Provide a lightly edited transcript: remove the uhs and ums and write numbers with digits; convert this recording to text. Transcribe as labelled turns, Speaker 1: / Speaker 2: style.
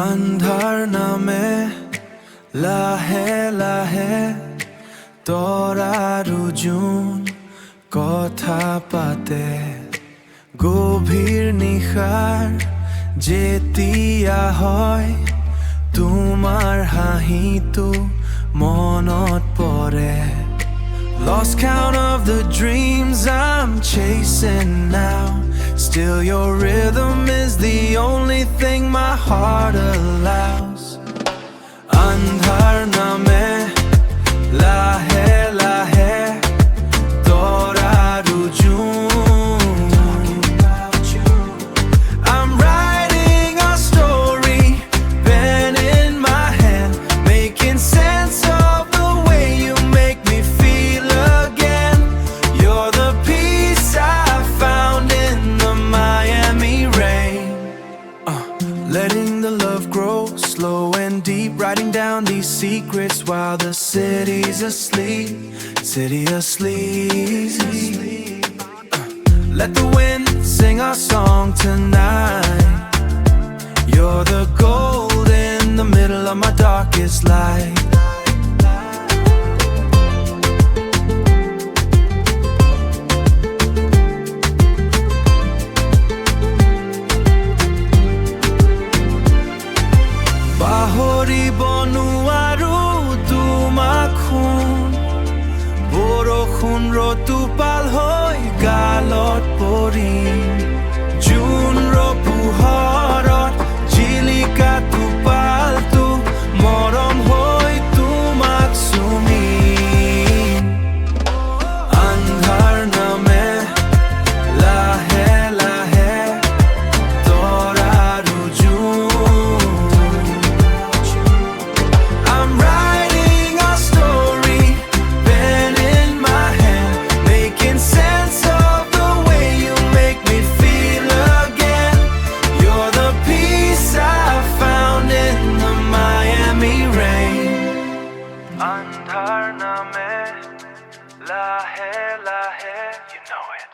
Speaker 1: আন্ধার নামে লাহে লাহে তৰাৰ জোন কথা পাতে গভীৰ নিশাৰ যেতিয়া হয় তোমাৰ হাঁহিটো মনত পৰে Lost count of the dreams I'm chasing now Still your rhythm is the only thing my heart allows Andhar name lahe lahe toraru jun I'm writing a story pen in my hand making sense of the way you make me feel again You're the peace I found in the Miami rain Letting the love grow slow and deep Writing down these secrets while the city's asleep City asleep Let the wind sing our song tonight You're the gold in the middle of my darkest light পাহৰিব নোৱাৰো তোমাক বৰষুণ ৰতুপাল হৈ গালত পৰিম জোনৰ পোহৰত জিলিকা টোপালটো মৰম হৈ তোমাক চুমিম আন্ধাৰ নামে লাহে লাহে তৰাৰু zone I'm writing a story, pen in my hand, making sense of the way you make me feel again. You're the peace I found in the Miami rain. Andhar name, lahe lahe, you know it.